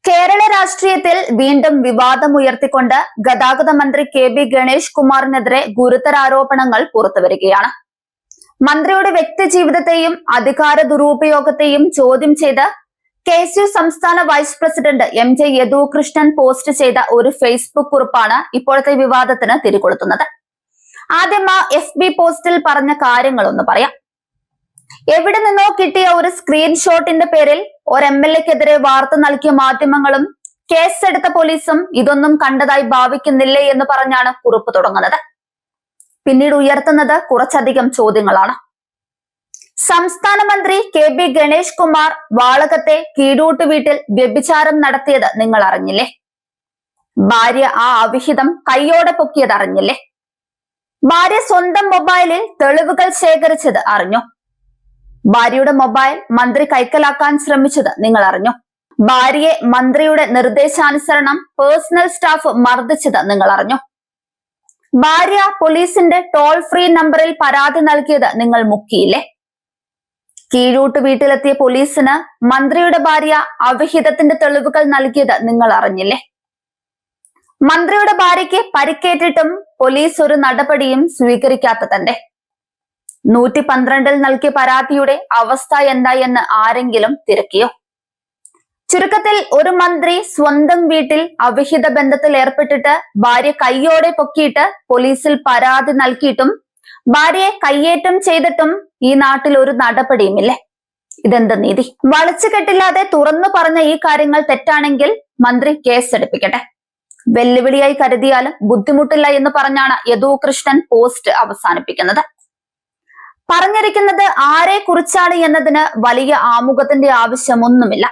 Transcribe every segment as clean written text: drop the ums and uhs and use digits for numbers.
കേരള രാഷ്ട്രീയത്തിൽ വീണ്ടും വിവാദമുയർത്തിക്കൊണ്ട് ഗതാഗത മന്ത്രി കെ.ബി. ഗണേഷ് കുമാറിനെതിരെ ഗുരുതര ആരോപണങ്ങൾ പുറത്തുവരികയാണ്. മന്ത്രിയുടെ വ്യക്തിജീവിതത്തെയും അധികാര ദുരുപയോഗത്തെയും ചോദ്യം ചെയ്ത് കെ.എസ്.യു. സംസ്ഥാന വൈസ് പ്രസിഡന്റ് എം.ജെ. യദുകൃഷ്ണൻ പോസ്റ്റ് ചെയ്ത ഒരു ഫേസ്ബുക്ക് കുറിപ്പാണ് ഇപ്പോഴത്തെ വിവാദത്തിന് തിരികൊളുത്തുന്നത്. ആദ്യം ആ FB പോസ്റ്റിൽ പറഞ്ഞ കാര്യങ്ങളൊന്ന് പറയാം. എവിടെ നിന്നോ കിട്ടിയ ഒരു സ്ക്രീൻഷോട്ടിന്റെ പേരിൽ ഒരു MLA-ക്കെതിരെ വാർത്ത നൽകിയ മാധ്യമങ്ങളും കേസെടുത്ത പോലീസും ഇതൊന്നും കണ്ടതായി ഭാവിക്കുന്നില്ലേ എന്ന് പറഞ്ഞാണ് കുറിപ്പ് തുടങ്ങുന്നത്. പിന്നീട് ഉയർത്തുന്നത് കുറച്ചധികം ചോദ്യങ്ങളാണ്. സംസ്ഥാന മന്ത്രി കെ.ബി. ഗണേഷ് കുമാർ വാളകത്തെ കീഴൂട്ട് വീട്ടിൽ വ്യഭിചാരം നടത്തിയത് നിങ്ങൾ അറിഞ്ഞില്ലേ? ഭാര്യ ആ അവിഹിതം കൈയോടെ പൊക്കിയത് അറിഞ്ഞില്ലേ? ഭാര്യ സ്വന്തം മൊബൈലിൽ തെളിവുകൾ ശേഖരിച്ചത് അറിഞ്ഞു. ഭാര്യയുടെ മൊബൈൽ മന്ത്രി കൈക്കലാക്കാൻ ശ്രമിച്ചത് നിങ്ങൾ അറിഞ്ഞു. ഭാര്യയെ മന്ത്രിയുടെ നിർദ്ദേശാനുസരണം പേഴ്സണൽ സ്റ്റാഫ് മർദ്ദിച്ചത് നിങ്ങൾ അറിഞ്ഞു. ഭാര്യ പോലീസിന്റെ ടോൾ ഫ്രീ നമ്പറിൽ പരാതി നൽകിയത് നിങ്ങൾ മുക്കിയില്ലേ? കീഴൂട്ട് വീട്ടിലെത്തിയ പോലീസിന് മന്ത്രിയുടെ ഭാര്യ അവിഹിതത്തിന്റെ തെളിവുകൾ നൽകിയത് നിങ്ങൾ അറിഞ്ഞില്ലേ? മന്ത്രിയുടെ ഭാര്യയ്ക്ക് പരിക്കേറ്റിട്ടും പോലീസ് ഒരു നടപടിയും സ്വീകരിക്കാത്തതന്റെ 112-ൽ നൽകിയ പരാതിയുടെ അവസ്ഥ എന്തായെന്ന് ആരെങ്കിലും തിരക്കിയോ? ചുരുക്കത്തിൽ ഒരു മന്ത്രി സ്വന്തം വീട്ടിൽ അവിഹിത ബന്ധത്തിൽ ഏർപ്പെട്ടിട്ട് ഭാര്യ കൈയോടെ പൊക്കിയിട്ട് പോലീസിൽ പരാതി നൽകിയിട്ടും ഭാര്യയെ കയ്യേറ്റം ചെയ്തിട്ടും ഈ നാട്ടിൽ ഒരു നടപടിയുമില്ലേ? ഇതെന്ത് നീതി? വളച്ചുകെട്ടില്ലാതെ തുറന്നു പറഞ്ഞ ഈ കാര്യങ്ങൾ തെറ്റാണെങ്കിൽ മന്ത്രി കേസെടുപ്പിക്കട്ടെ. വെല്ലുവിളിയായി കരുതിയാലും ബുദ്ധിമുട്ടില്ല എന്ന് പറഞ്ഞാണ് യദുകൃഷ്ണൻ പോസ്റ്റ് അവസാനിപ്പിക്കുന്നത്. പറഞ്ഞിരിക്കുന്നത് ആരെ കുറിച്ചാണ് എന്നതിന് വലിയ ആമുഖത്തിന്റെ ആവശ്യമൊന്നുമില്ല.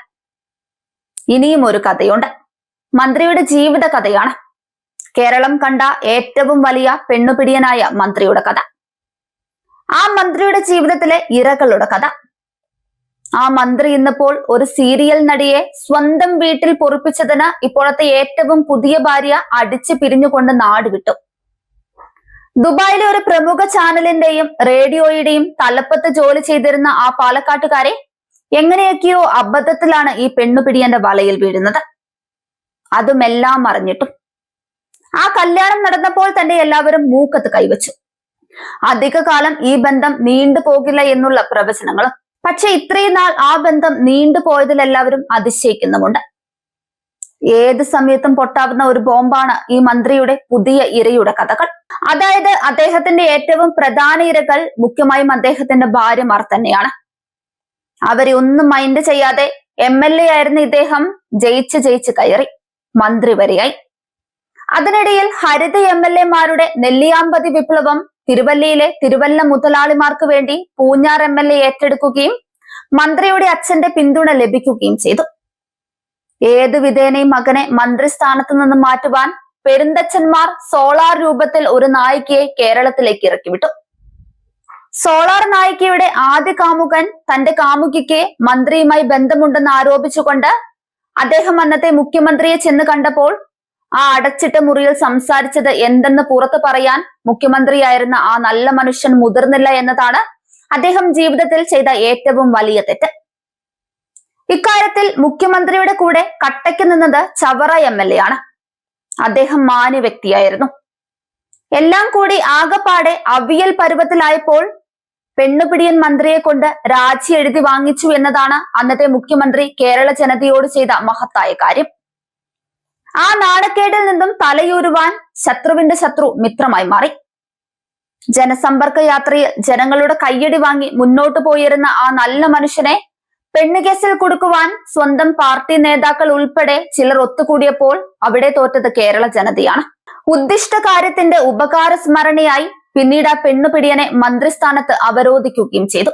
ഇനിയും ഒരു കഥയുണ്ട്. മന്ത്രിയുടെ ജീവിത കഥയാണ്. കേരളം കണ്ട ഏറ്റവും വലിയ പെണ്ണുപിടിയനായ മന്ത്രിയുടെ കഥ. ആ മന്ത്രിയുടെ ജീവിതത്തിലെ ഇരകളുടെ കഥ. ആ മന്ത്രി ഇന്നിപ്പോൾ ഒരു സീരിയൽ നടിയെ സ്വന്തം വീട്ടിൽ പൊറിപ്പിച്ചതിന് ഇപ്പോഴത്തെ ഏറ്റവും പുതിയ ഭാര്യ അടിച്ചു പിരിഞ്ഞുകൊണ്ട് നാട് വിട്ടു. ദുബായിലെ ഒരു പ്രമുഖ ചാനലിന്റെയും റേഡിയോയുടെയും തലപ്പത്ത് ജോലി ചെയ്തിരുന്ന ആ പാലക്കാട്ടുകാരെ എങ്ങനെയൊക്കെയോ അബദ്ധത്തിലാണ് ഈ പെണ്ണുപിടിയന്റെ വലയിൽ വീഴുന്നത്. അതുമെല്ലാം അറിഞ്ഞിട്ടും ആ കല്യാണം നടന്നപ്പോൾ തന്നെ എല്ലാവരും മൂക്കത്ത് കൈവച്ചു. അധികകാലം ഈ ബന്ധം നീണ്ടുപോകില്ല എന്നുള്ള പ്രവചനങ്ങളും. പക്ഷെ ഇത്രയും നാൾ ആ ബന്ധം നീണ്ടുപോയതിൽ എല്ലാവരും അതിശയിക്കുന്നുമുണ്ട്. ഏത് സമയത്തും പൊട്ടാവുന്ന ഒരു ബോംബാണ് ഈ മന്ത്രിയുടെ പുതിയ ഇരയുടെ കഥകൾ. അതായത് അദ്ദേഹത്തിന്റെ ഏറ്റവും പ്രധാന ഇരകൾ മുഖ്യമായും അദ്ദേഹത്തിന്റെ ഭാര്യമാർ തന്നെയാണ്. അവരെ ഒന്നും മൈൻഡ് ചെയ്യാതെ MLA ആയിരുന്ന ഇദ്ദേഹം ജയിച്ച് കയറി മന്ത്രി വരെയായി. അതിനിടയിൽ ഹരിത MLA-മാരുടെ നെല്ലിയാമ്പതി വിപ്ലവം തിരുവല്ലയിലെ തിരുവല്ല മുതലാളിമാർക്ക് വേണ്ടി പൂഞ്ഞാർ MLA ഏറ്റെടുക്കുകയും മന്ത്രിയുടെ അച്ഛന്റെ പിന്തുണ ലഭിക്കുകയും ചെയ്തു. ഏതു വിധേനയും മകനെ മന്ത്രിസ്ഥാനത്ത് നിന്ന് മാറ്റുവാൻ പെരുന്തച്ഛന്മാർ സോളാർ രൂപത്തിൽ ഒരു നായികയെ കേരളത്തിലേക്ക് ഇറക്കിവിട്ടു. സോളാർ നായികയുടെ ആദ്യ കാമുകൻ തന്റെ കാമുകിക്ക് മന്ത്രിയുമായി ബന്ധമുണ്ടെന്ന് ആരോപിച്ചുകൊണ്ട് അദ്ദേഹം അന്നത്തെ മുഖ്യമന്ത്രിയെ ചെന്ന് കണ്ടപ്പോൾ ആ അടച്ചിട്ട മുറിയിൽ സംസാരിച്ചത് എന്തെന്ന് പുറത്തു പറയാൻ മുഖ്യമന്ത്രിയായിരുന്ന ആ നല്ല മനുഷ്യൻ മുതിർന്നില്ല എന്നതാണ് അദ്ദേഹം ജീവിതത്തിൽ ചെയ്ത ഏറ്റവും വലിയ തെറ്റ്. ഇക്കാര്യത്തിൽ മുഖ്യമന്ത്രിയുടെ കൂടെ കട്ടയ്ക്ക് നിന്നത് ചവറ MLA ആണ്. അദ്ദേഹം മാന്യ വ്യക്തിയായിരുന്നു. എല്ലാം കൂടി ആകപ്പാടെ അവിയൽ പരുവത്തിലായപ്പോൾ പെണ്ണുപിടിയൻ മന്ത്രിയെ കൊണ്ട് രാജി എഴുതി വാങ്ങിച്ചു എന്നതാണ് അന്നത്തെ മുഖ്യമന്ത്രി കേരള ജനതയോട് ചെയ്ത മഹത്തായ കാര്യം. ആ നാണക്കേടിൽ നിന്നും തലയൂരുവാൻ ശത്രുവിന്റെ ശത്രു മിത്രമായി മാറി. ജനസമ്പർക്ക യാത്രയിൽ ജനങ്ങളുടെ കയ്യടി വാങ്ങി മുന്നോട്ടു പോയിരുന്ന ആ നല്ല മനുഷ്യനെ പെണ്ണുകേസിൽ കൊടുക്കുവാൻ സ്വന്തം പാർട്ടി നേതാക്കൾ ഉൾപ്പെടെ ചിലർ ഒത്തുകൂടിയപ്പോൾ അവിടെ തോറ്റത് കേരള ജനതയാണ്. ഉദ്ദിഷ്ട കാര്യത്തിന്റെ ഉപകാര സ്മരണയായി പിന്നീട് ആ പെണ്ണുപിടിയനെ മന്ത്രിസ്ഥാനത്ത് അവരോധിക്കുകയും ചെയ്തു.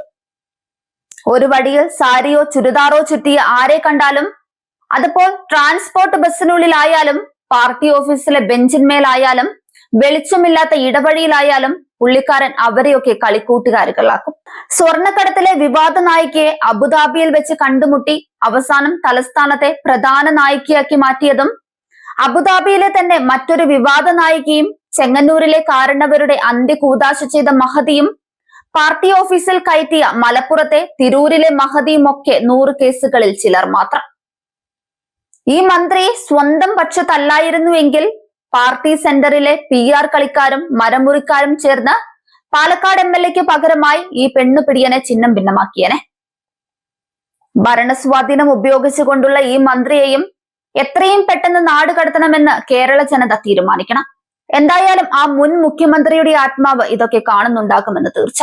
ഒരു വടിയിൽ സാരിയോ ചുരിദാറോ ചുറ്റിയ ആരെ കണ്ടാലും, അതിപ്പോൾ ട്രാൻസ്പോർട്ട് ബസ്സിനുള്ളിലായാലും പാർട്ടി ഓഫീസിലെ ബെഞ്ചിന്മേലായാലും വെളിച്ചമില്ലാത്ത ഇടവഴിയിലായാലും പുള്ളിക്കാരൻ അവരെയൊക്കെ കളിക്കൂട്ടുകാരികളാക്കും. സ്വർണ്ണക്കടത്തിലെ വിവാദ നായികയെ അബുദാബിയിൽ വെച്ച് കണ്ടുമുട്ടി അവസാനം തലസ്ഥാനത്തെ പ്രധാന നായികയാക്കി മാറ്റിയതും, അബുദാബിയിലെ തന്നെ മറ്റൊരു വിവാദ നായികയും ചെങ്ങന്നൂരിലെ കാരണവരുടെ അന്ത്യകൂദാശ ചെയ്ത മഹതിയും പാർട്ടി ഓഫീസിൽ കയറ്റിയ മലപ്പുറത്തെ തിരൂരിലെ മഹതിയും ഒക്കെ 100 കേസുകളിൽ ചിലർ മാത്രം. ഈ മന്ത്രി സ്വന്തം പക്ഷത്തല്ലായിരുന്നുവെങ്കിൽ പാർട്ടി സെന്ററിലെ PR കളിക്കാരും മരമുറിക്കാരും ചേർന്ന് പാലക്കാട് MLAക്ക് പകരമായി ഈ പെണ്ണുപിടിയനെ ചിഹ്നം ഭിന്നമാക്കിയനെ. ഭരണസ്വാധീനം ഉപയോഗിച്ചുകൊണ്ടുള്ള ഈ മന്ത്രിയെയും എത്രയും പെട്ടെന്ന് നാട് കടത്തണമെന്ന് കേരള ജനത തീരുമാനിക്കണം. എന്തായാലും ആ മുൻ മുഖ്യമന്ത്രിയുടെ ആത്മാവ് ഇതൊക്കെ കാണുന്നുണ്ടാകുമെന്ന് തീർച്ച.